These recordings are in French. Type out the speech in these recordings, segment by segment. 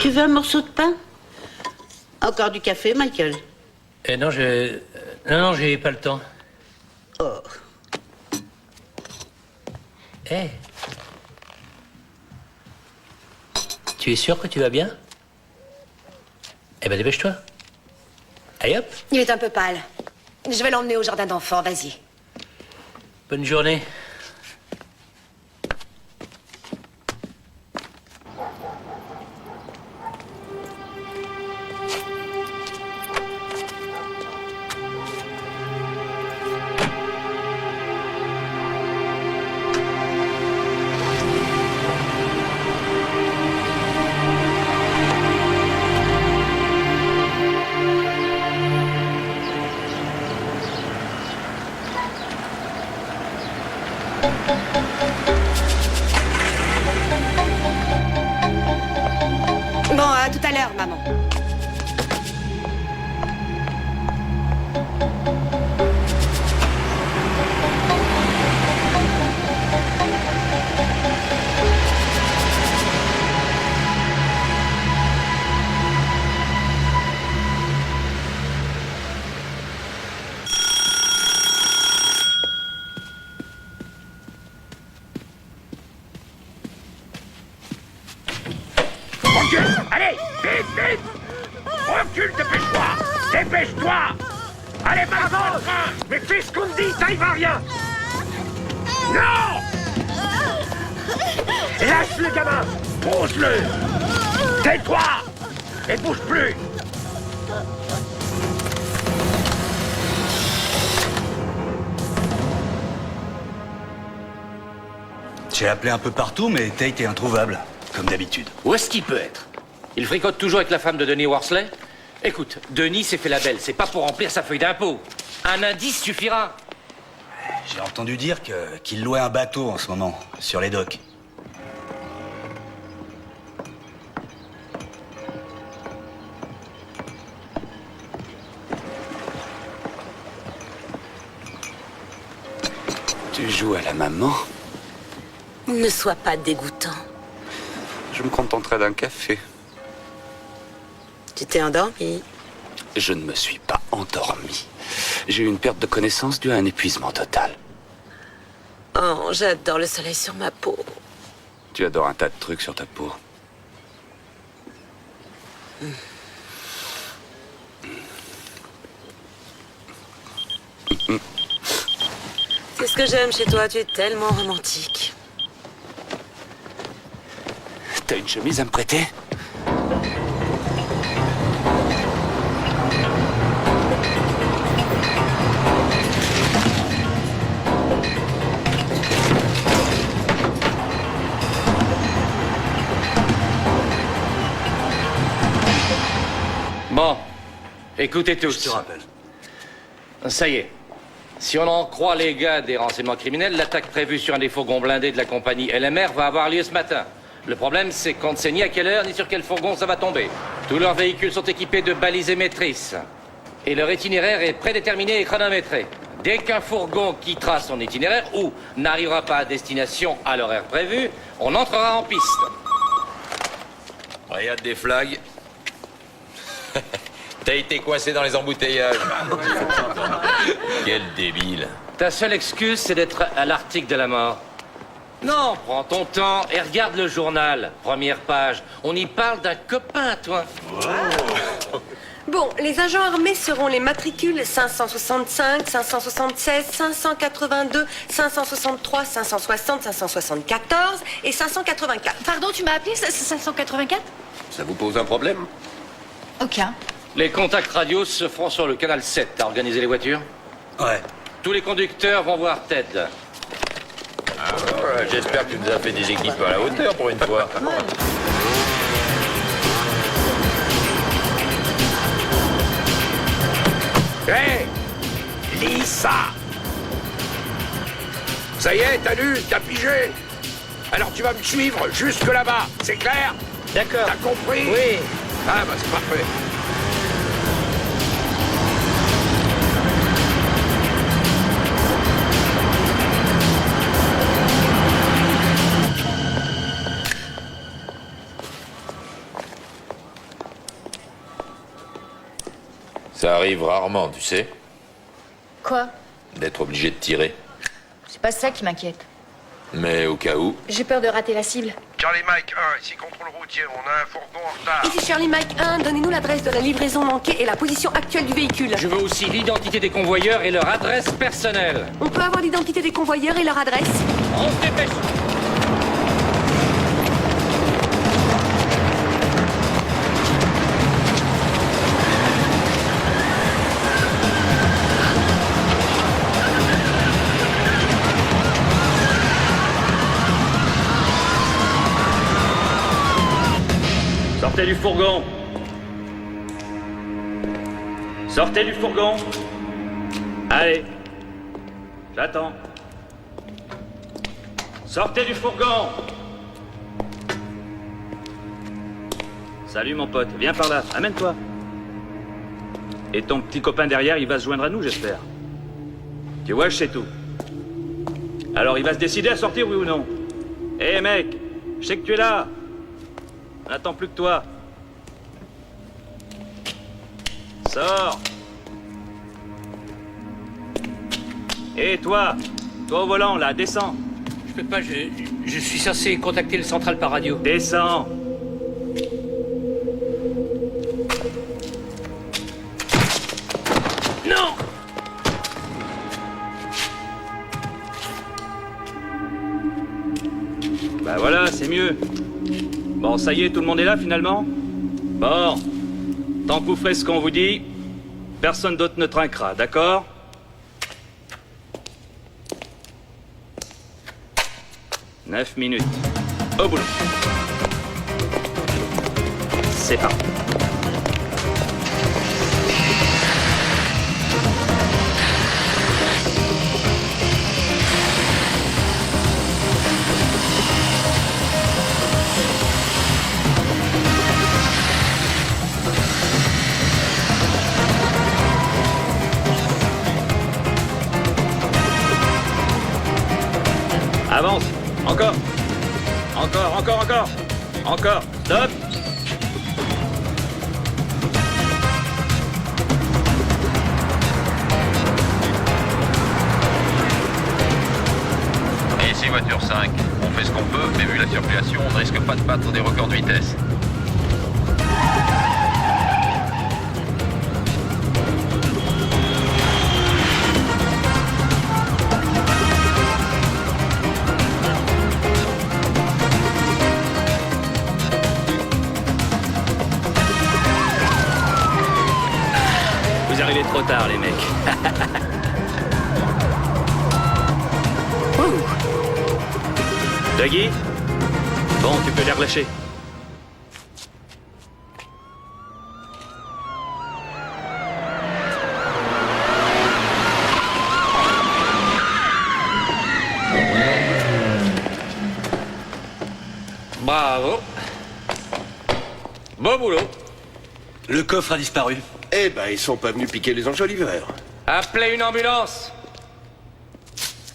Tu veux un morceau de pain? Encore du café, Michael? Non, Non, j'ai pas le temps. Oh. Hé. Tu es sûr que tu vas bien? Eh ben, dépêche-toi. Allez, hop. Il est un peu pâle. Je vais l'emmener au jardin d'enfants, vas-y. Bonne journée. Bon, à tout à l'heure, maman. Allez, vite, vite! Recule, dépêche-toi! Dépêche-toi! Allez, passe le train! Mais fais ce qu'on te dit, ça y va rien! Non! Lâche le gamin! Pose-le! Tais-toi! Et bouge plus! J'ai appelé un peu partout, mais Tate est introuvable, comme d'habitude. Où est-ce qu'il peut être? Il fricote toujours avec la femme de Denis Worsley? Écoute, Denis s'est fait la belle, c'est pas pour remplir sa feuille d'impôt. Un indice suffira. J'ai entendu dire qu'il louait un bateau en ce moment, sur les docks. Tu joues à la maman? Ne sois pas dégoûtant. Je me contenterai d'un café. Tu t'es endormi? Je ne me suis pas endormi. J'ai eu une perte de connaissance due à un épuisement total. Oh, j'adore le soleil sur ma peau. Tu adores un tas de trucs sur ta peau. C'est ce que j'aime chez toi, tu es tellement romantique. T'as une chemise à me prêter? Bon, écoutez tous. Je te rappelle. Ça y est. Si on en croit les gars des renseignements criminels, l'attaque prévue sur un des fourgons blindés de la compagnie LMR va avoir lieu ce matin. Le problème, c'est qu'on ne sait ni à quelle heure, ni sur quel fourgon ça va tomber. Tous leurs véhicules sont équipés de balises émettrices. Et leur itinéraire est prédéterminé et chronométré. Dès qu'un fourgon quittera son itinéraire ou n'arrivera pas à destination à l'horaire prévu, on entrera en piste. Regarde des flags. T'as été coincé dans les embouteillages. Quel débile. Ta seule excuse, c'est d'être à l'article de la mort. Non, prends ton temps et regarde le journal. Première page. On y parle d'un copain, toi. Bon, les agents armés seront les matricules 565, 576, 582, 563, 560, 574 et 584. Pardon, tu m'as appelé 584? Ça vous pose un problème? Aucun. Les contacts radio se feront sur le canal 7. T'as organisé les voitures? Ouais. Tous les conducteurs vont voir Ted. J'espère que tu nous as fait des équipes à la hauteur pour une fois. Hé! Lis ça! Ça y est, t'as lu, t'as pigé? Alors tu vas me suivre jusque là-bas, c'est clair? D'accord. T'as compris? Oui. Ah bah c'est parfait. Ça arrive rarement, tu sais, Quoi? d'être obligé de tirer. C'est pas ça qui m'inquiète. Mais au cas où... J'ai peur de rater la cible. Charlie Mike 1, ici contrôle routier, on a un fourgon en retard. Ici Charlie Mike 1, donnez-nous l'adresse de la livraison manquée et la position actuelle du véhicule. Je veux aussi l'identité des convoyeurs et leur adresse personnelle. On peut avoir l'identité des convoyeurs et leur adresse? On se dépêche. Sortez du fourgon. Sortez du fourgon. Allez. J'attends. Sortez du fourgon. Salut mon pote, viens par là, amène-toi. Et ton petit copain derrière, il va se joindre à nous, j'espère. Tu vois, je sais tout. Alors il va se décider à sortir, oui ou non? Hé mec, je sais que tu es là. On n'attend plus que toi. Sors. Et toi au volant, là, descends. Je peux pas, je suis censé contacter le central par radio. Descends. Non! Bah voilà, c'est mieux. Bon, ça y est, tout le monde est là, finalement? Bon. Tant que vous ferez ce qu'on vous dit, personne d'autre ne trinquera, d'accord? « 9 minutes. Au boulot. C'est parti. Avance. Encore. Encore. Stop. Et ici, voiture 5. On fait ce qu'on peut, mais vu la circulation, on ne risque pas de battre des records de vitesse. Vous arrivez trop tard, les mecs. Dougie? Bon, tu peux les relâcher. Bravo. Beau boulot. Le coffre a disparu. Eh ben, ils sont pas venus piquer les enjoliveurs. Appelez une ambulance.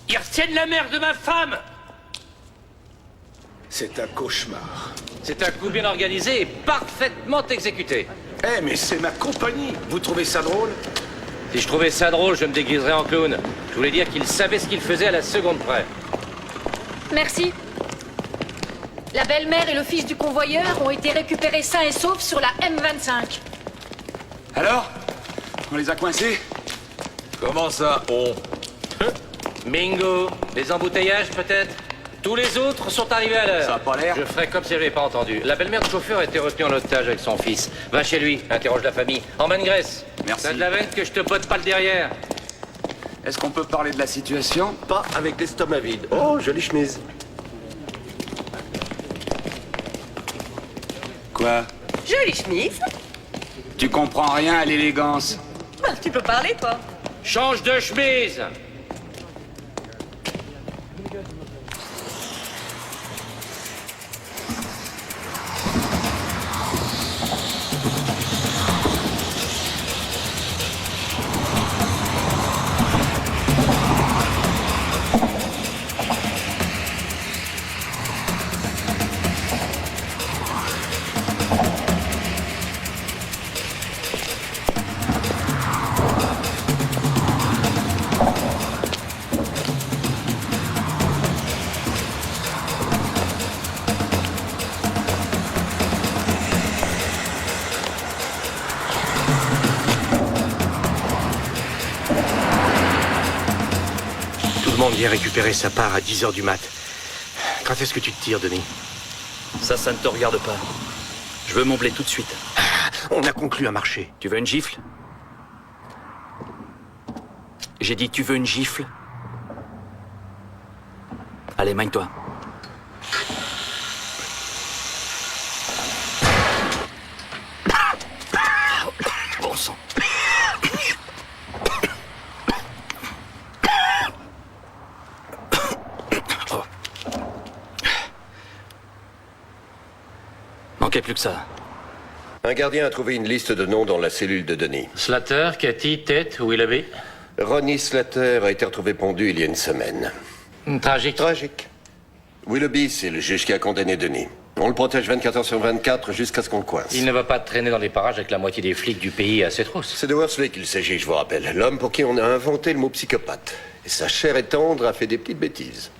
Ils retiennent la mère de ma femme! C'est un cauchemar. C'est un coup bien organisé et parfaitement exécuté. Eh, mais c'est ma compagnie. Vous trouvez ça drôle? Si je trouvais ça drôle, je me déguiserais en clown. Je voulais dire qu'il savait ce qu'il faisait à la seconde près. Merci. La belle-mère et le fils du convoyeur ont été récupérés sains et saufs sur la M25. Alors? On les a coincés? Comment ça, on? Bingo. Les embouteillages, peut-être? Tous les autres sont arrivés à l'heure. Ça a pas l'air. Je ferai comme si je n'avais pas entendu. La belle-mère du chauffeur a été retenue en otage avec son fils. Va chez lui, interroge la famille. Emmène Grace. Merci. T'as de la veine que je te botte pas le derrière. Est-ce qu'on peut parler de la situation? Pas avec l'estomac vide. Oh, jolie chemise. Quoi? Jolie chemise. Tu comprends rien à l'élégance. Bah, tu peux parler, toi. Change de chemise. Bond vient récupérer sa part à 10h du mat. Quand est-ce que tu te tires, Denis? Ça ne te regarde pas. Je veux mon blé tout de suite. On a conclu un marché. Tu veux une gifle? J'ai dit, tu veux une gifle? Allez, magne-toi. Bon sang. Manquait plus que ça. Un gardien a trouvé une liste de noms dans la cellule de Denis. Slater, Cathy, Ted, Willoughby. Ronnie Slater a été retrouvé pendu il y a une semaine. Tragique. Tragique. Willoughby, c'est le juge qui a condamné Denis. On le protège 24 heures sur 24 jusqu'à ce qu'on le coince. Il ne va pas traîner dans les parages avec la moitié des flics du pays à ses trousses. C'est de Worsley qu'il s'agit, je vous rappelle. L'homme pour qui on a inventé le mot psychopathe. Et sa chair est tendre a fait des petites bêtises.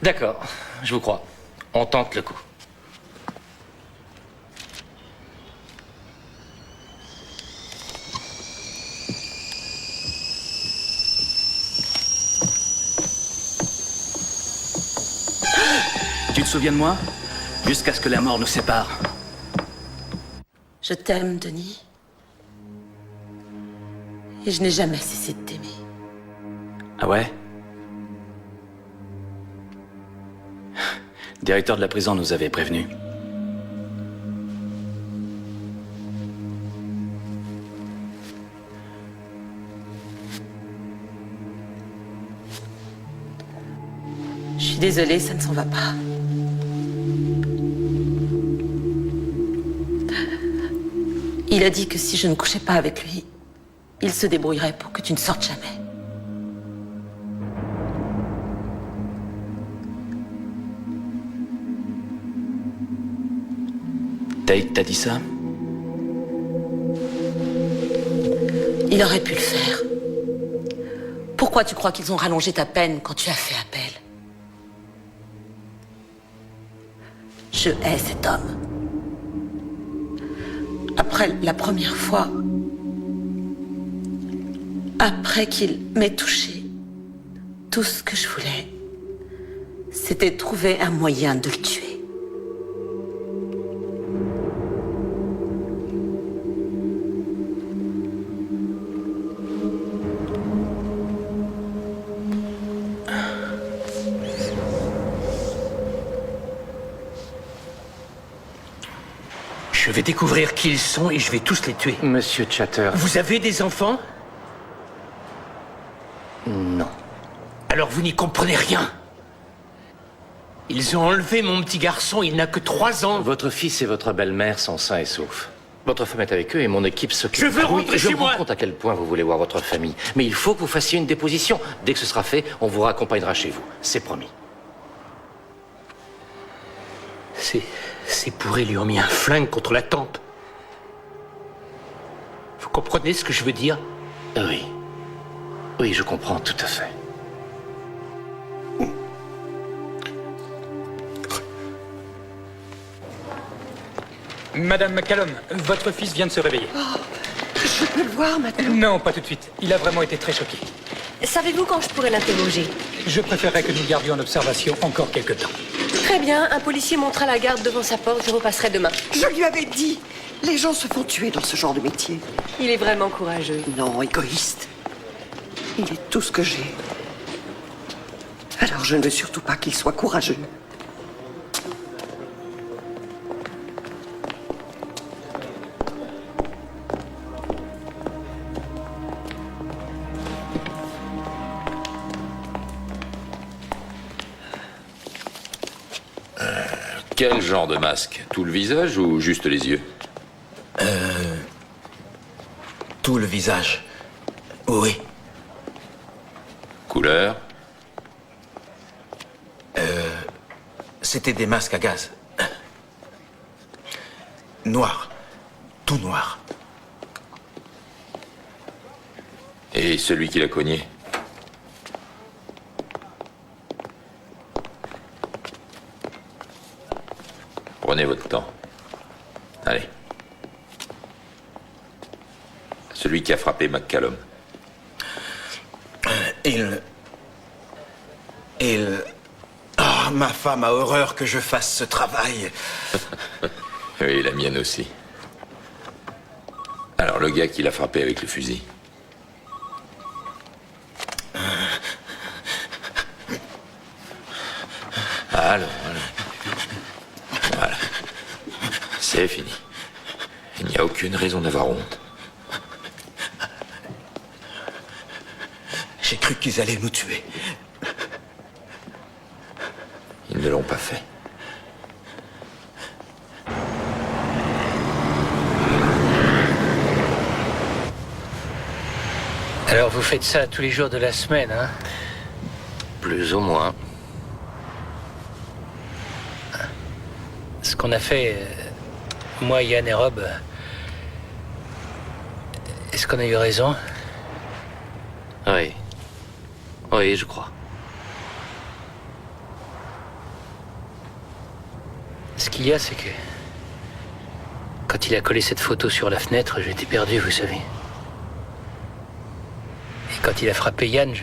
D'accord, je vous crois. On tente le coup. Tu te souviens de moi? Jusqu'à ce que la mort nous sépare. Je t'aime, Denis. Et je n'ai jamais cessé de t'aimer. Ah ouais? Le directeur de la prison nous avait prévenus. Je suis désolée, ça ne s'en va pas. Il a dit que si je ne couchais pas avec lui, il se débrouillerait pour que tu ne sortes jamais. Tate t'a dit ça? Il aurait pu le faire. Pourquoi tu crois qu'ils ont rallongé ta peine quand tu as fait appel? Je hais cet homme. Après la première fois, après qu'il m'ait touché, tout ce que je voulais, c'était trouver un moyen de le tuer. Je vais découvrir qui ils sont et je vais tous les tuer. Monsieur Chatter. Vous avez des enfants? Non. Alors vous n'y comprenez rien. Ils ont enlevé mon petit garçon, il n'a que 3 ans. Votre fils et votre belle-mère sont sains et saufs. Votre femme est avec eux et mon équipe s'occupe... Je veux rentrer chez moi. Je me rends compte à quel point vous voulez voir votre famille. Mais il faut que vous fassiez une déposition. Dès que ce sera fait, on vous raccompagnera chez vous. C'est promis. Ces pourris lui ont mis un flingue contre la tempe. Vous comprenez ce que je veux dire? Oui. Oui, je comprends tout à fait. Madame McCallum, votre fils vient de se réveiller. Oh, je peux le voir maintenant? Non, pas tout de suite. Il a vraiment été très choqué. Savez-vous quand je pourrais l'interroger? Je préférerais que nous le gardions en observation encore quelque temps. Très bien, un policier montera la garde devant sa porte, je repasserai demain. Je lui avais dit, les gens se font tuer dans ce genre de métier. Il est vraiment courageux. Non, égoïste. Il est tout ce que j'ai. Alors je ne veux surtout pas qu'il soit courageux. Quel genre de masque? Tout le visage ou juste les yeux? Tout le visage. Oui. Couleur? C'était des masques à gaz. Noir. Tout noir. Et celui qui l'a cogné? Prenez votre temps. Allez. Celui qui a frappé McCallum. Ah, ma femme a horreur que je fasse ce travail. Oui, la mienne aussi. Alors, le gars qui l'a frappé avec le fusil. Allons. Voilà. C'est fini. Il n'y a aucune raison d'avoir honte. J'ai cru qu'ils allaient nous tuer. Ils ne l'ont pas fait. Alors vous faites ça tous les jours de la semaine, hein? Plus ou moins. Ce qu'on a fait, moi, Yann et Rob, est-ce qu'on a eu raison? Oui. Oui, je crois. Ce qu'il y a, c'est que... quand il a collé cette photo sur la fenêtre, j'étais perdu, vous savez. Et quand il a frappé Yann,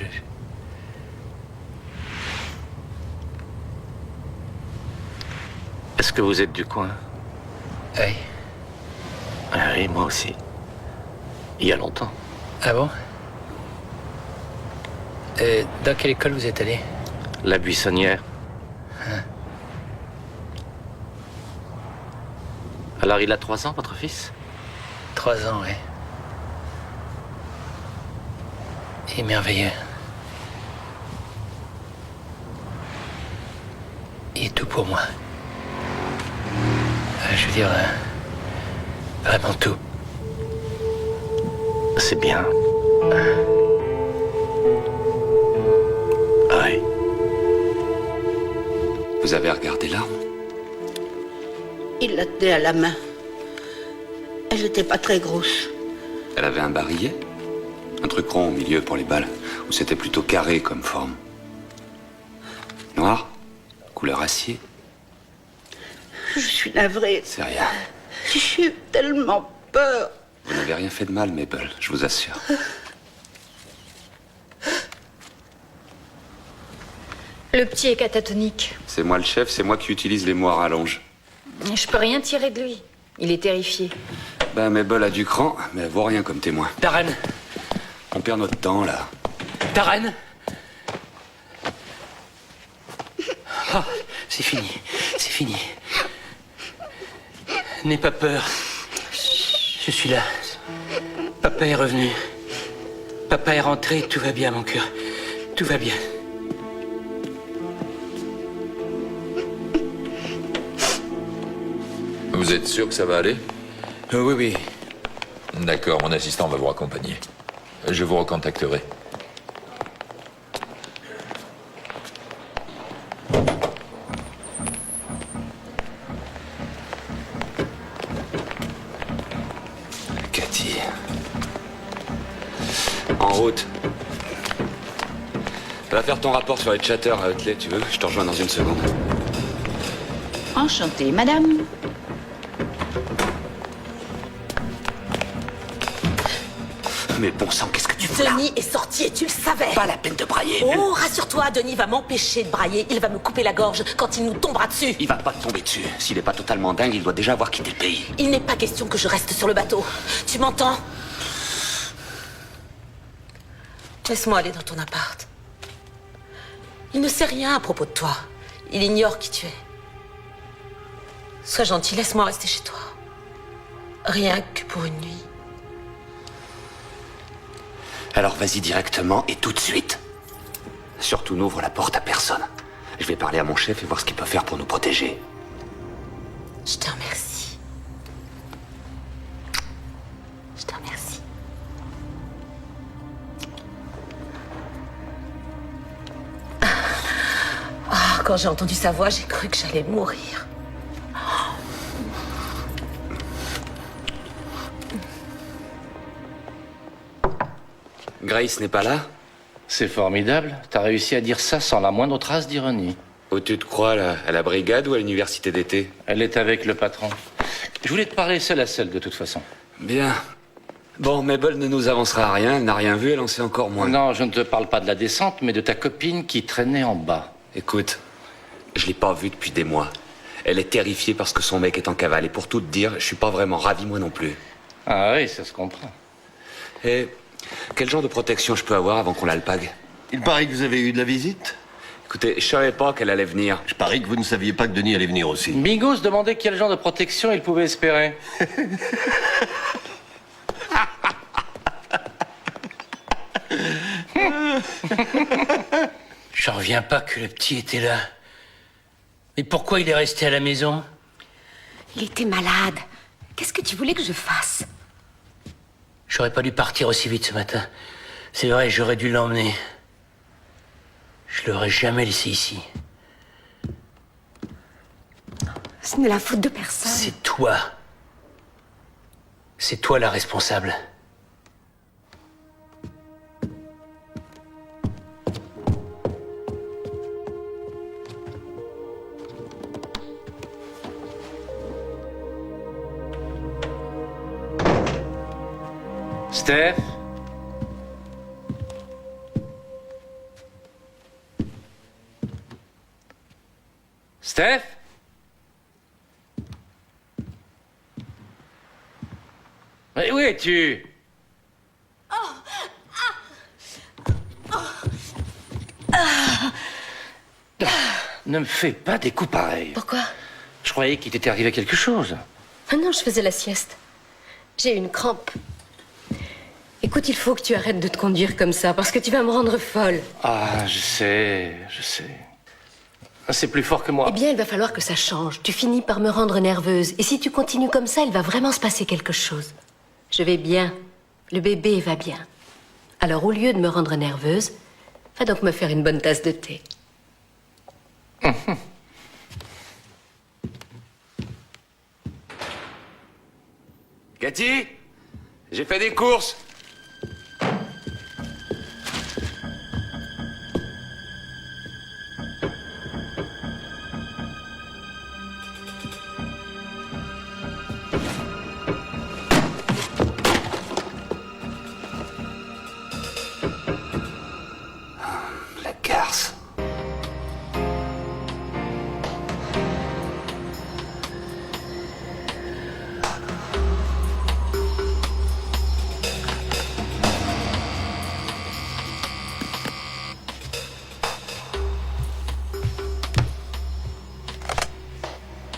Est-ce que vous êtes du coin? Oui. Ah oui, moi aussi. Il y a longtemps. Ah bon? Dans quelle école vous êtes allé? La Buissonnière. Hein? Alors il a 3 ans, votre fils? 3 ans, oui. Il est merveilleux. Il est tout pour moi. Je veux dire, vraiment tout. C'est bien. Oui. Vous avez regardé l'arme? Il la tenait à la main. Elle n'était pas très grosse. Elle avait un barillet? Un truc rond au milieu pour les balles? Ou c'était plutôt carré comme forme? Noir? Couleur acier? Je suis navrée. C'est rien. J'ai eu tellement peur. Vous n'avez rien fait de mal, Mabel, je vous assure. Le petit est catatonique. C'est moi le chef, c'est moi qui utilise les mots à rallonge. Je peux rien tirer de lui. Il est terrifié. Ben, Mabel a du cran, mais elle vaut rien comme témoin. Darren! On perd notre temps, là. Darren! Oh, c'est fini. C'est fini. N'aie pas peur. Je suis là. Papa est revenu. Papa est rentré, tout va bien, mon cœur. Tout va bien. Vous êtes sûr que ça va aller? Oui. D'accord, mon assistant va vous accompagner. Je vous recontacterai. Cathy. En route. Va faire ton rapport sur les chatters à Hutley, tu veux? Je te rejoins dans une seconde. Enchantée, madame. Mais bon sang, qu'est-ce que tu fais là? Denis est sorti et tu le savais. Pas la peine de brailler. Oh, rassure-toi, Denis va m'empêcher de brailler. Il va me couper la gorge quand il nous tombera dessus. Il va pas te tomber dessus. S'il est pas totalement dingue, il doit déjà avoir quitté le pays. Il n'est pas question que je reste sur le bateau. Tu m'entends? Laisse-moi aller dans ton appart. Il ne sait rien à propos de toi. Il ignore qui tu es. Sois gentil, laisse-moi rester chez toi. Rien que pour une nuit. Alors vas-y directement et tout de suite. Surtout n'ouvre la porte à personne. Je vais parler à mon chef et voir ce qu'il peut faire pour nous protéger. Je te remercie. Je te remercie. Ah, quand j'ai entendu sa voix, j'ai cru que j'allais mourir. Grace n'est pas là? C'est formidable. T'as réussi à dire ça sans la moindre trace d'ironie. Où tu te crois, là? À la brigade ou à l'université d'été? Elle est avec le patron. Je voulais te parler seul à seul, de toute façon. Bien. Bon, Mabel ne nous avancera à rien, elle n'a rien vu, elle en sait encore moins. Non, je ne te parle pas de la descente, mais de ta copine qui traînait en bas. Écoute, je l'ai pas vue depuis des mois. Elle est terrifiée parce que son mec est en cavale. Et pour tout te dire, je suis pas vraiment ravi moi non plus. Ah oui, ça se comprend. Et quel genre de protection je peux avoir avant qu'on l'alpague? Il paraît que vous avez eu de la visite. Écoutez, je savais pas qu'elle allait venir. Je parie que vous ne saviez pas que Denis allait venir aussi. Bingo se demandait quel genre de protection il pouvait espérer. J'en reviens pas que le petit était là. Mais pourquoi il est resté à la maison? Il était malade. Qu'est-ce que tu voulais que je fasse? J'aurais pas dû partir aussi vite ce matin. C'est vrai, j'aurais dû l'emmener. Je l'aurais jamais laissé ici. Ce n'est la faute de personne. C'est toi. C'est toi la responsable. Steph? Steph? Mais où es-tu? Ne me fais pas des coups pareils. Pourquoi? Je croyais qu'il t'était arrivé quelque chose. Ah non, je faisais la sieste. J'ai eu une crampe. Écoute, il faut que tu arrêtes de te conduire comme ça, parce que tu vas me rendre folle. Ah, je sais. C'est plus fort que moi. Eh bien, il va falloir que ça change. Tu finis par me rendre nerveuse. Et si tu continues comme ça, il va vraiment se passer quelque chose. Je vais bien. Le bébé va bien. Alors, au lieu de me rendre nerveuse, va donc me faire une bonne tasse de thé. Cathy, j'ai fait des courses. La garce.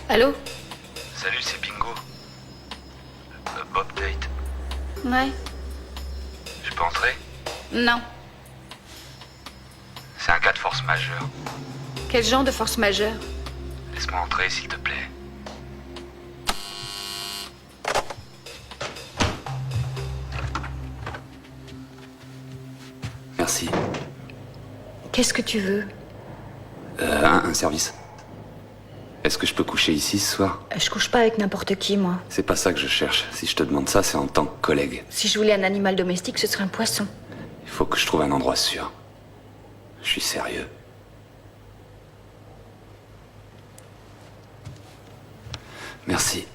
Allô? Salut, c'est Bingo. Bob Tate. Ouais. Je peux entrer? Non. C'est un cas de force majeure. Quel genre de force majeure? Laisse-moi entrer, s'il te plaît. Merci. Qu'est-ce que tu veux? Un service. Est-ce que je peux coucher ici ce soir? Je couche pas avec n'importe qui, moi. C'est pas ça que je cherche. Si je te demande ça, c'est en tant que collègue. Si je voulais un animal domestique, ce serait un poisson. Il faut que je trouve un endroit sûr. Je suis sérieux. Merci.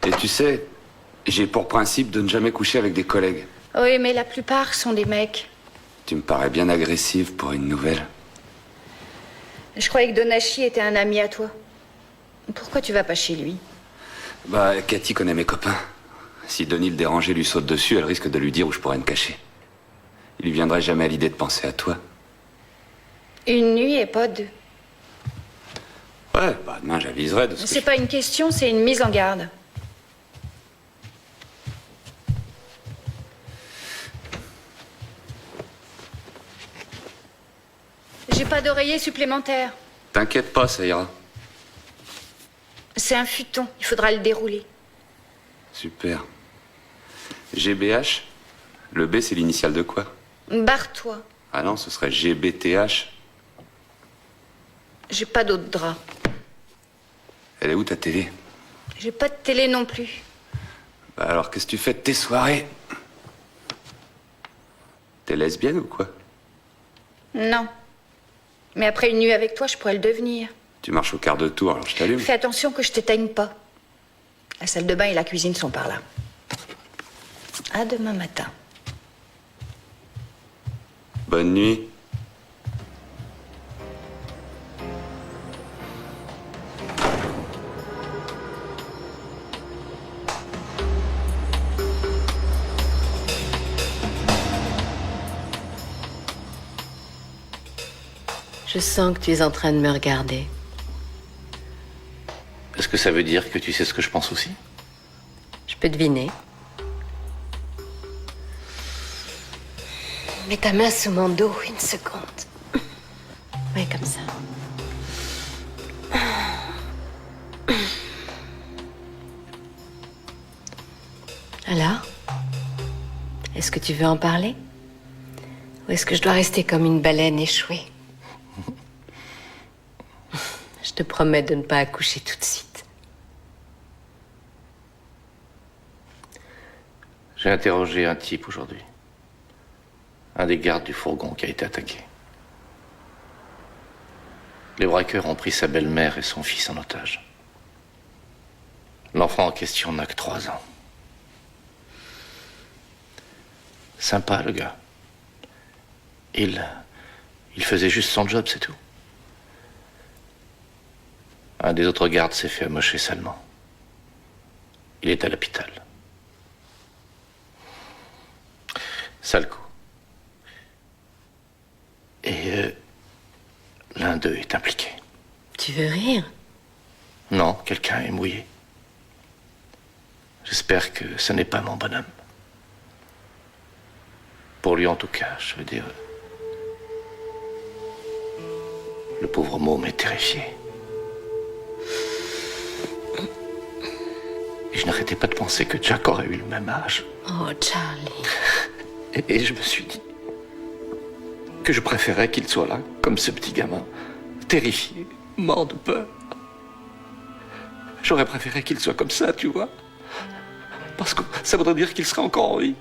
Et tu sais, j'ai pour principe de ne jamais coucher avec des collègues. Oui, mais la plupart sont des mecs. Tu me parais bien agressive pour une nouvelle. Je croyais que Donachi était un ami à toi. Pourquoi tu vas pas chez lui? Bah, Cathy connaît mes copains. Si Denis le dérangeait lui saute dessus, elle risque de lui dire où je pourrais me cacher. Il lui viendrait jamais à l'idée de penser à toi. Une nuit et pas deux. Ouais, bah demain j'aviserai de ce que C'est pas une question, c'est une mise en garde. J'ai pas d'oreiller supplémentaire. T'inquiète pas, ça ira. C'est un futon, il faudra le dérouler. Super. GBH? Le B, c'est l'initiale de quoi? Barre-toi. Ah non, ce serait GBTH. J'ai pas d'autre drap. Elle est où ta télé? J'ai pas de télé non plus. Bah alors, qu'est-ce que tu fais de tes soirées? T'es lesbienne ou quoi? Non. Mais après une nuit avec toi, je pourrais le devenir. Tu marches au quart de tour, alors je t'allume. Fais attention que je t'éteigne pas. La salle de bain et la cuisine sont par là. À demain matin. Bonne nuit. Je sens que tu es en train de me regarder. Est-ce que ça veut dire que tu sais ce que je pense aussi? Je peux deviner. Mets ta main sous mon dos une seconde. Oui, comme ça. Alors? Est-ce que tu veux en parler? Ou est-ce que je dois rester comme une baleine échouée? Je te promets de ne pas accoucher tout de suite. J'ai interrogé un type aujourd'hui. Un des gardes du fourgon qui a été attaqué. Les braqueurs ont pris sa belle-mère et son fils en otage. L'enfant en question n'a que 3 ans. Sympa, le gars. Il faisait juste son job, c'est tout. Un des autres gardes s'est fait amocher salement. Il est à l'hôpital. Sale coup. Et l'un d'eux est impliqué. Tu veux rire? Non, quelqu'un est mouillé. J'espère que ce n'est pas mon bonhomme. Pour lui en tout cas, je veux dire. Le pauvre môme est terrifié. Et je n'arrêtais pas de penser que Jack aurait eu le même âge. Oh, Charlie. Et je me suis dit que je préférais qu'il soit là, comme ce petit gamin, terrifié, mort de peur. J'aurais préféré qu'il soit comme ça, tu vois. Parce que ça voudrait dire qu'il serait encore en vie.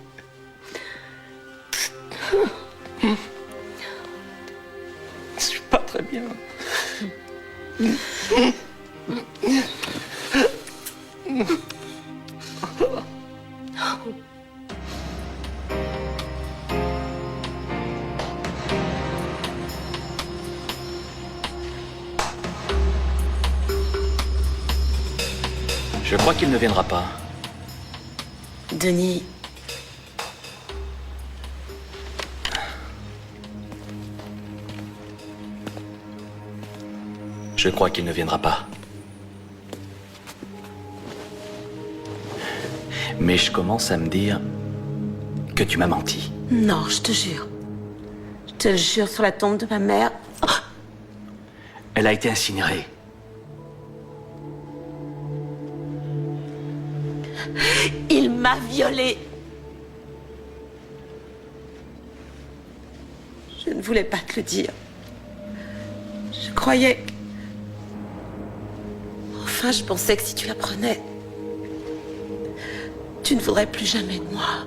Je suis pas très bien. Je crois qu'il ne viendra pas. Denis. Je crois qu'il ne viendra pas. Mais je commence à me dire que tu m'as menti. Non, je te jure. Je te le jure sur la tombe de ma mère. Oh, Elle a été incinérée. il m'a violée. Je ne voulais pas te le dire. Je croyais que... Enfin, je pensais que si tu l'apprenais, tu ne voudrais plus jamais de moi.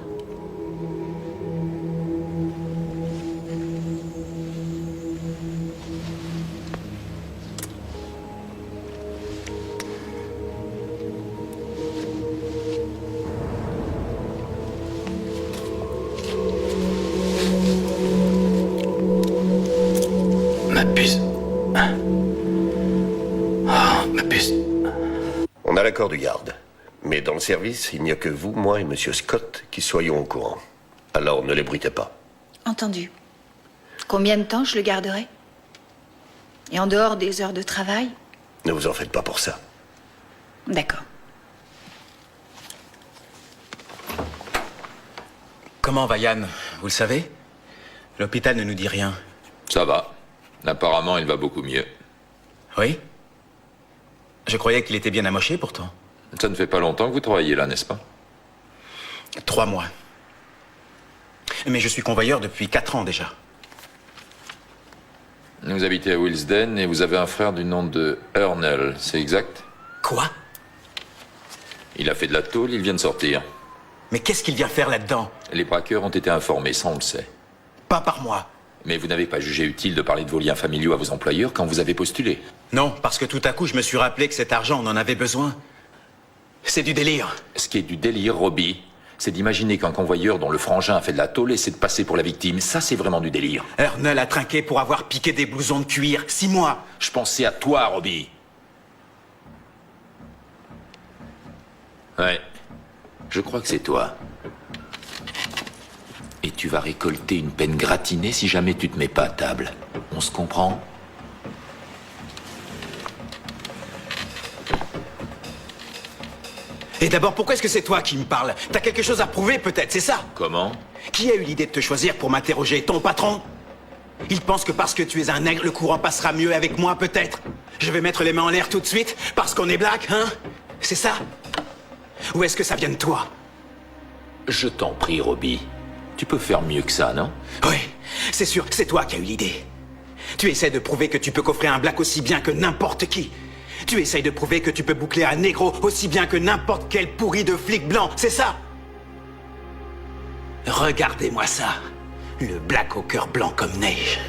Ma puce. Oh, ma puce. On a l'accord du garde. Mais dans le service, il n'y a que vous, moi et Monsieur Scott qui soyons au courant. Alors ne l'ébruitez pas. Entendu. Combien de temps je le garderai? Et en dehors des heures de travail? Ne vous en faites pas pour ça. D'accord. Comment va Yann? Vous le savez? L'hôpital ne nous dit rien. Ça va. Apparemment, il va beaucoup mieux. Oui? Je croyais qu'il était bien amoché pourtant. Ça ne fait pas longtemps que vous travaillez là, n'est-ce pas? 3 mois. Mais je suis convoyeur depuis 4 ans déjà. Vous habitez à Willesden et vous avez un frère du nom de Ernell, c'est exact? Quoi? Il a fait de la tôle, il vient de sortir. Mais qu'est-ce qu'il vient faire là-dedans? Les braqueurs ont été informés, ça on le sait. Pas par moi. Mais vous n'avez pas jugé utile de parler de vos liens familiaux à vos employeurs quand vous avez postulé? Non, parce que tout à coup, je me suis rappelé que cet argent, on en avait besoin. C'est du délire. Ce qui est du délire, Robbie, c'est d'imaginer qu'un convoyeur dont le frangin a fait de la tôle essaie de passer pour la victime. Ça, c'est vraiment du délire. Ernel a trinqué pour avoir piqué des blousons de cuir. 6 mois. Je pensais à toi, Robbie. Ouais. Je crois que c'est toi. Et tu vas récolter une peine gratinée si jamais tu te mets pas à table. On se comprend? Et d'abord, pourquoi est-ce que c'est toi qui me parles? T'as quelque chose à prouver, peut-être, c'est ça? Comment? Qui a eu l'idée de te choisir pour m'interroger? Ton patron? Il pense que parce que tu es un nègre, le courant passera mieux avec moi, peut-être? Je vais mettre les mains en l'air tout de suite, parce qu'on est black, hein? C'est ça? Ou est-ce que ça vient de toi? Je t'en prie, Robbie. Tu peux faire mieux que ça, non? Oui, c'est sûr, c'est toi qui as eu l'idée. Tu essaies de prouver que tu peux coffrer un black aussi bien que n'importe qui. Tu essayes de prouver que tu peux boucler un négro aussi bien que n'importe quel pourri de flic blanc, c'est ça? Regardez-moi ça. Le black au cœur blanc comme neige.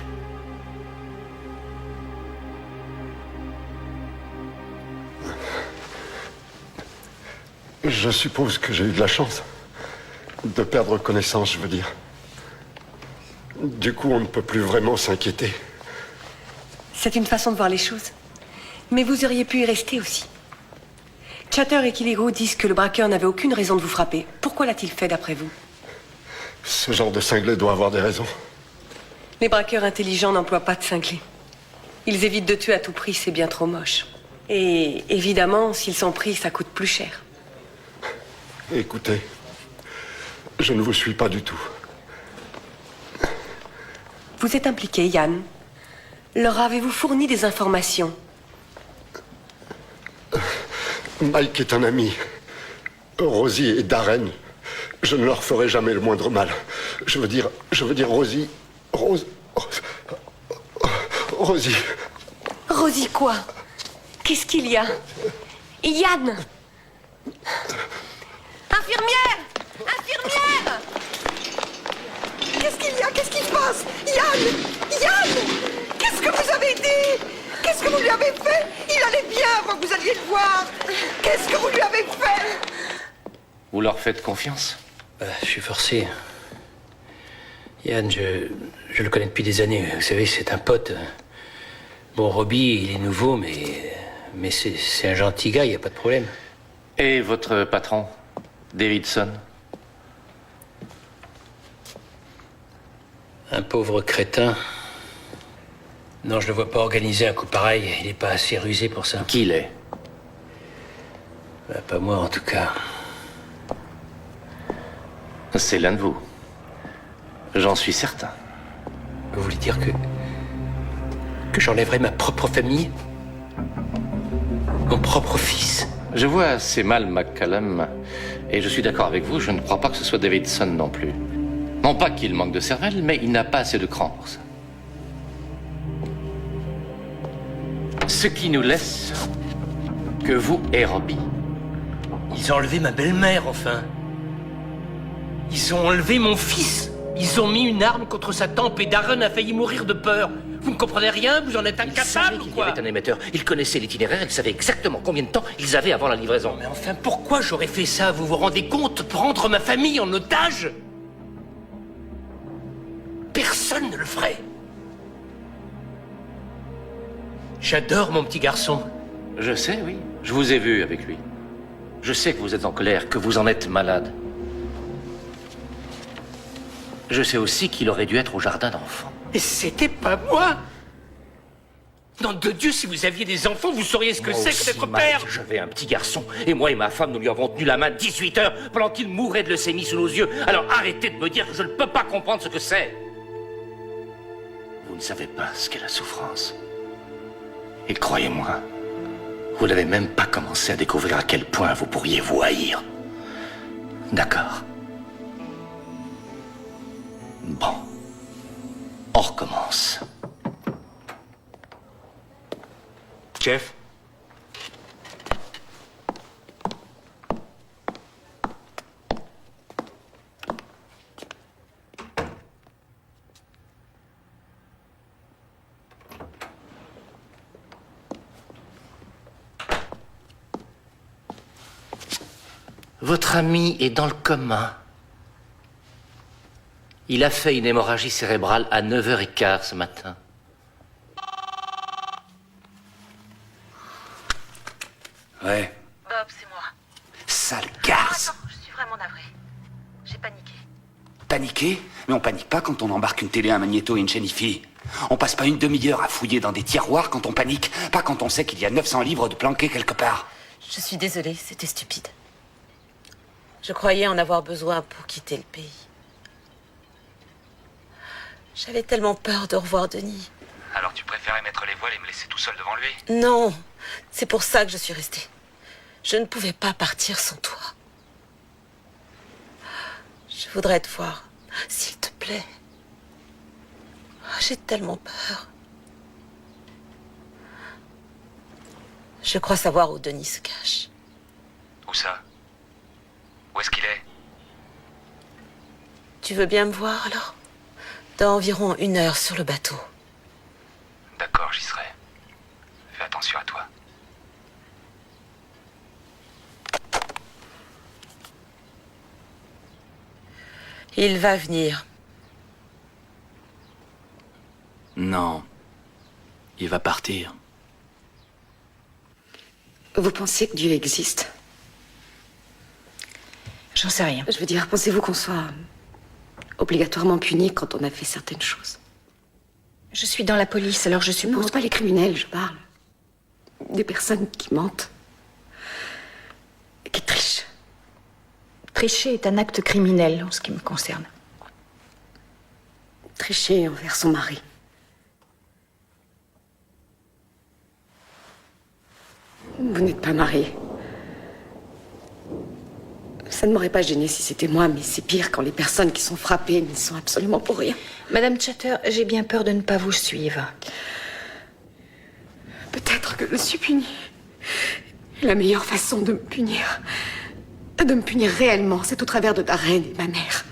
Je suppose que j'ai eu de la chance. De perdre connaissance, je veux dire. Du coup, on ne peut plus vraiment s'inquiéter. C'est une façon de voir les choses. Mais vous auriez pu y rester aussi. Chatter et Kiligo disent que le braqueur n'avait aucune raison de vous frapper. Pourquoi l'a-t-il fait d'après vous? Ce genre de cinglé doit avoir des raisons. Les braqueurs intelligents n'emploient pas de cinglés. Ils évitent de tuer à tout prix, c'est bien trop moche. Et évidemment, s'ils sont pris, ça coûte plus cher. Écoutez, je ne vous suis pas du tout. Vous êtes impliqué, Yann. Leur avez-vous fourni des informations? Mike est un ami. Rosie et Darren, je ne leur ferai jamais le moindre mal. Je veux dire Rosie... Rosie... Rosie quoi? Qu'est-ce qu'il y a? Yann! Infirmière! Infirmière! Qu'est-ce qu'il y a? Qu'est-ce qui se passe? Yann! Yann! Qu'est-ce que vous avez dit? Qu'est-ce que vous lui avez fait? Il allait bien avant que vous alliez le voir. Qu'est-ce que vous lui avez fait? Vous leur faites confiance? Je suis forcé. Yann, je le connais depuis des années. Vous savez, c'est un pote. Bon, Robbie, il est nouveau, mais c'est un gentil gars, il n'y a pas de problème. Et votre patron, Davidson? Un pauvre crétin. Non, je ne le vois pas organiser un coup pareil. Il n'est pas assez rusé pour ça. Qui l'est? Pas moi, en tout cas. C'est l'un de vous. J'en suis certain. Vous voulez dire que j'enlèverai ma propre famille? Mon propre fils? Je vois assez mal McCallum, et je suis d'accord avec vous, je ne crois pas que ce soit Davidson non plus. Non pas qu'il manque de cervelle, mais il n'a pas assez de cran pour ça. Ce qui nous laisse que vous et Robbie. Ils ont enlevé ma belle-mère, enfin. Ils ont enlevé mon fils. Ils ont mis une arme contre sa tempe et Darren a failli mourir de peur. Vous ne comprenez rien? Vous en êtes incapable ou quoi? Il y avait un émetteur. Ils connaissaient l'itinéraire, ils savaient exactement combien de temps ils avaient avant la livraison. Mais enfin, pourquoi j'aurais fait ça? Vous vous rendez compte? Prendre ma famille en otage? Personne ne le ferait. J'adore mon petit garçon. Je sais, oui. Je vous ai vu avec lui. Je sais que vous êtes en colère, que vous en êtes malade. Je sais aussi qu'il aurait dû être au jardin d'enfants. Et c'était pas moi! Nom de Dieu, si vous aviez des enfants, vous sauriez ce que c'est que d'être père! J'avais un petit garçon, et moi et ma femme, nous lui avons tenu la main 18 heures pendant qu'il mourait de leucémie sous nos yeux. Alors arrêtez de me dire que je ne peux pas comprendre ce que c'est. Vous ne savez pas ce qu'est la souffrance. Et croyez-moi, vous n'avez même pas commencé à découvrir à quel point vous pourriez vous haïr. D'accord. Bon. On recommence. Jeff? Votre ami est dans le coma. Il a fait une hémorragie cérébrale à 9h15 ce matin. Ouais. Bob, c'est moi. Sale garce. Attends, je suis vraiment navrée. J'ai paniqué. Paniquer? Mais on panique pas quand on embarque une télé, un magnéto et une chaîne hi-fi. On passe pas une demi-heure à fouiller dans des tiroirs quand on panique. Pas quand on sait qu'il y a 900 livres de planqués quelque part. Je suis désolée, c'était stupide. Je croyais en avoir besoin pour quitter le pays. J'avais tellement peur de revoir Denis. Alors tu préférais mettre les voiles et me laisser tout seul devant lui? Non, c'est pour ça que je suis restée. Je ne pouvais pas partir sans toi. Je voudrais te voir, s'il te plaît. J'ai tellement peur. Je crois savoir où Denis se cache. Où ça? Où est-ce qu'il est? Tu veux bien me voir alors? Dans environ 1 heure sur le bateau. D'accord, j'y serai. Fais attention à toi. Il va venir. Non. Il va partir. Vous pensez que Dieu existe? J'en sais rien. Je veux dire, pensez-vous qu'on soit obligatoirement puni quand on a fait certaines choses? Je suis dans la police, alors je suppose... Non, pas les criminels, je parle. Des personnes qui mentent. Qui trichent. Tricher est un acte criminel en ce qui me concerne. Tricher envers son mari. Vous n'êtes pas marié. Ça ne m'aurait pas gêné si c'était moi, mais c'est pire quand les personnes qui sont frappées n'y sont absolument pour rien. Madame Chatter, j'ai bien peur de ne pas vous suivre. Peut-être que je suis punie. La meilleure façon de me punir, réellement, c'est au travers de Darren et ma mère.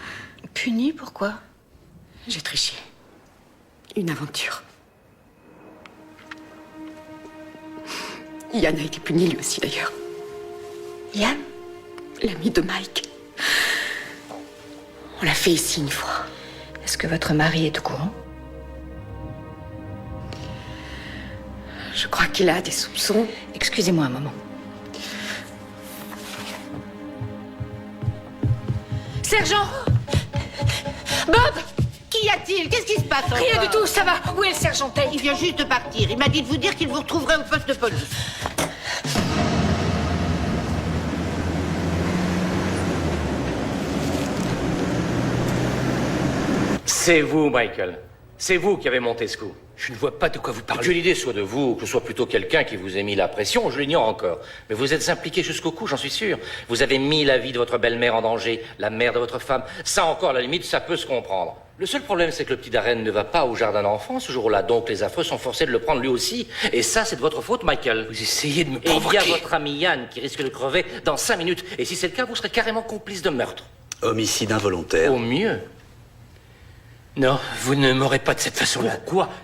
Punie, pourquoi? J'ai triché. Une aventure. Yann a été puni lui aussi d'ailleurs. Yann? L'ami de Mike. On l'a fait ici une fois. Est-ce que votre mari est au courant? Je crois qu'il a des soupçons. Excusez-moi un moment. Sergent! Bob! Qu'y a-t-il? Qu'est-ce qui se passe encore? Rien du tout, ça va. Où est le sergent Tate? Il vient juste de partir. Il m'a dit de vous dire qu'il vous retrouverait au poste de police. C'est vous, Michael. C'est vous qui avez monté ce coup. Je ne vois pas de quoi vous parlez. Que l'idée soit de vous, ou que ce soit plutôt quelqu'un qui vous ait mis la pression, je l'ignore encore. Mais vous êtes impliqué jusqu'au cou, j'en suis sûr. Vous avez mis la vie de votre belle-mère en danger, la mère de votre femme. Ça encore, à la limite, ça peut se comprendre. Le seul problème, c'est que le petit Darren ne va pas au jardin d'enfants ce jour-là, donc les affreux sont forcés de le prendre lui aussi. Et ça, c'est de votre faute, Michael. Vous essayez de me Et il y provoquer. a votre ami Yann qui risque de crever dans 5 minutes. Et si c'est le cas, vous serez carrément complice de meurtre. Homicide involontaire. Au mieux. Non, vous ne m'aurez pas de cette façon-là.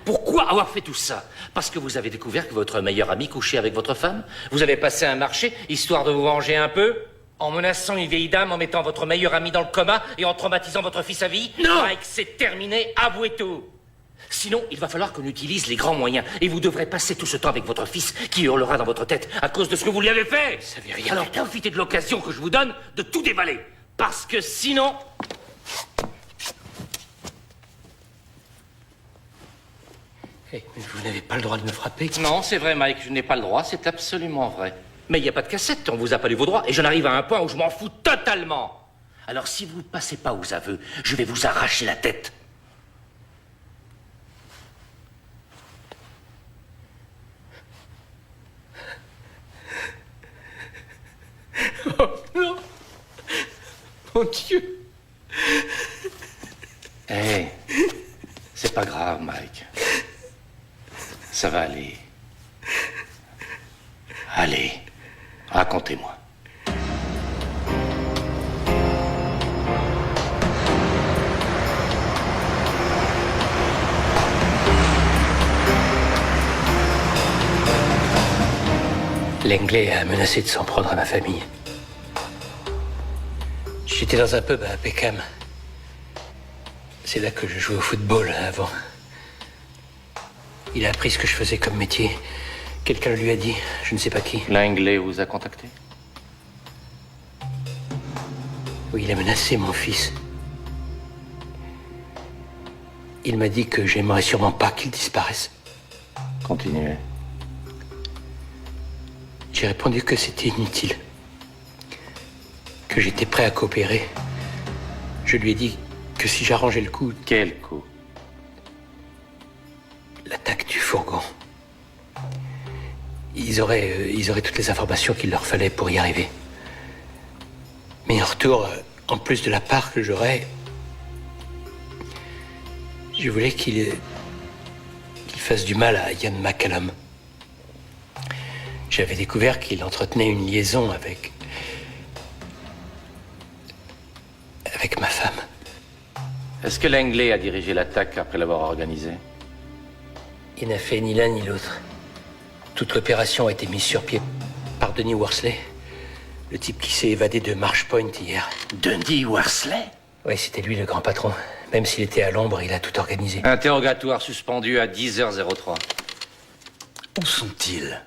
Pourquoi avoir fait tout ça? Parce que vous avez découvert que votre meilleur ami couchait avec votre femme? Vous avez passé un marché, histoire de vous venger un peu? En menaçant une vieille dame, en mettant votre meilleur ami dans le coma et en traumatisant votre fils à vie? Non! Mike, c'est terminé, avouez tout! Sinon, il va falloir qu'on utilise les grands moyens. Et vous devrez passer tout ce temps avec votre fils qui hurlera dans votre tête à cause de ce que vous lui avez fait. Vous savez rien. Alors profitez de l'occasion que je vous donne de tout déballer. Parce que sinon... Mais vous n'avez pas le droit de me frapper. Non, c'est vrai, Mike, je n'ai pas le droit, c'est absolument vrai. Mais il n'y a pas de cassette, on vous a pas lu vos droits, et j'en arrive à un point où je m'en fous totalement. Alors si vous ne passez pas aux aveux, je vais vous arracher la tête. Oh non! Mon Dieu! Hé, c'est pas grave, Mike. Ça va aller. Allez, racontez-moi. L'Anglais a menacé de s'en prendre à ma famille. J'étais dans un pub à Peckham. C'est là que je jouais au football avant. Il a appris ce que je faisais comme métier. Quelqu'un lui a dit, je ne sais pas qui. Langley vous a contacté? Oui, il a menacé mon fils. Il m'a dit que j'aimerais sûrement pas qu'il disparaisse. Continuez. J'ai répondu que c'était inutile. Que j'étais prêt à coopérer. Je lui ai dit que si j'arrangeais le coup... Quel coup? L'attaque du fourgon. Ils auraient toutes les informations qu'il leur fallait pour y arriver. Mais en retour, en plus de la part que j'aurais, je voulais qu'il fasse du mal à Ian McCallum. J'avais découvert qu'il entretenait une liaison avec ma femme. Est-ce que Langley a dirigé l'attaque après l'avoir organisée? Il n'a fait ni l'un ni l'autre. Toute l'opération a été mise sur pied par Denis Worsley, le type qui s'est évadé de Marshpoint hier. Denis Worsley? Oui, c'était lui le grand patron. Même s'il était à l'ombre, il a tout organisé. Interrogatoire suspendu à 10h03. Où sont-ils?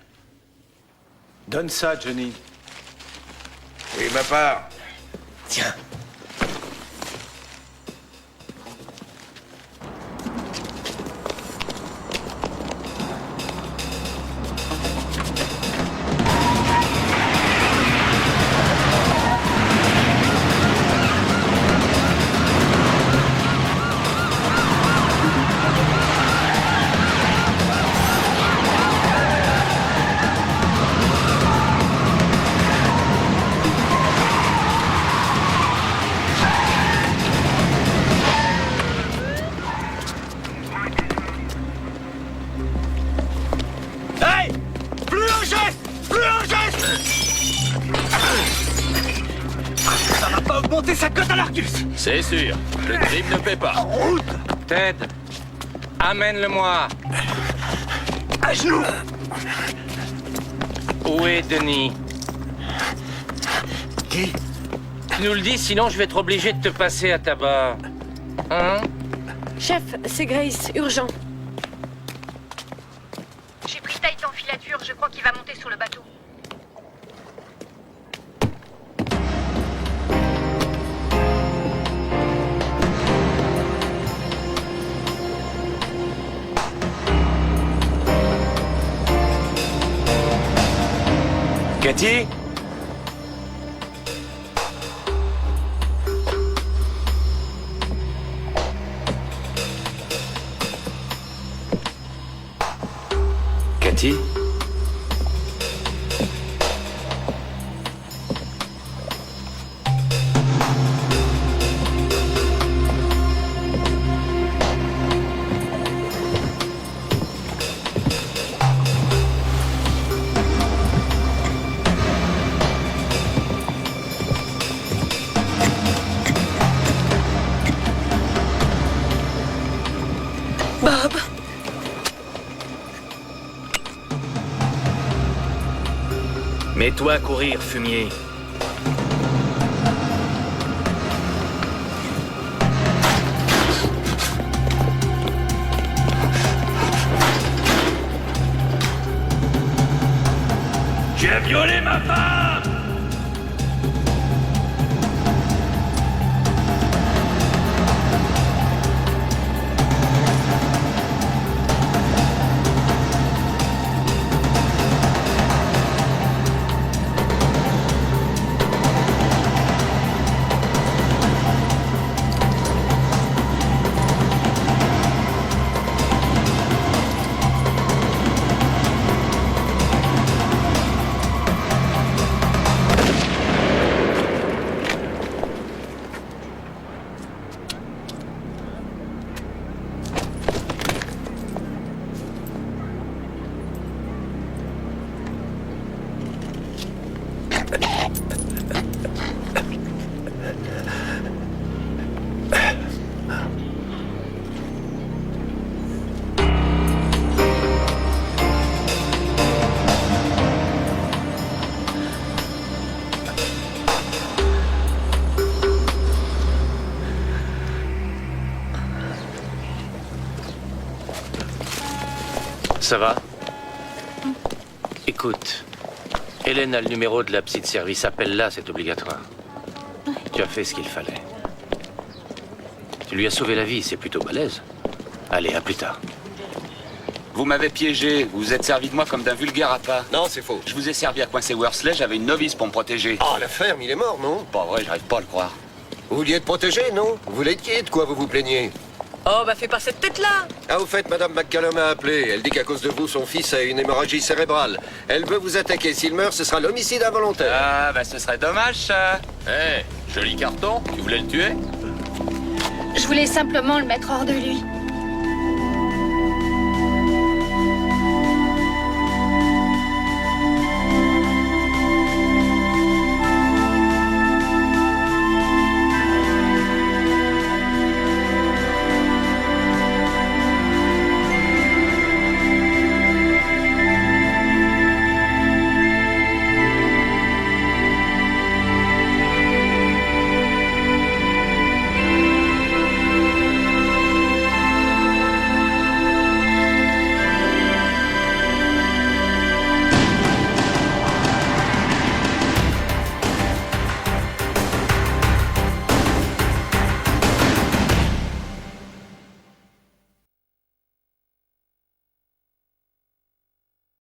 Donne ça, Johnny. Oui, ma part. Tiens. C'est sûr, le crime ne paie pas. Ted, amène-le-moi. À genoux. Où est Denis? Qui? Tu nous le dis, sinon je vais être obligé de te passer à tabac. Hein? Chef, c'est Grace, urgent. J'ai pris Tate en filature, je crois qu'il va monter sur le bateau. Cathy? Cathy? Bob. Mets-toi à courir, fumier. Tu as violé ma femme! Ça va? Écoute, Hélène a le numéro de la psy de service. Appelle-la, c'est obligatoire. Tu as fait ce qu'il fallait. Tu lui as sauvé la vie, c'est plutôt balèze. Allez, à plus tard. Vous m'avez piégé, vous vous êtes servi de moi comme d'un vulgaire appât. Non, c'est faux. Je vous ai servi à coincer Worsley, j'avais une novice pour me protéger. Ah, la ferme, il est mort, non? Pas vrai, j'arrive pas à le croire. Vous vouliez être protégé, non? Vous l'étiez, de quoi vous vous plaignez? Oh, bah fais pas cette tête-là. Ah, au fait, Madame McCallum a appelé. Elle dit qu'à cause de vous, son fils a une hémorragie cérébrale. Elle veut vous attaquer. S'il meurt, ce sera l'homicide involontaire. Ah, bah ce serait dommage, ça. Hé, joli carton, tu voulais le tuer? Je voulais simplement le mettre hors de lui.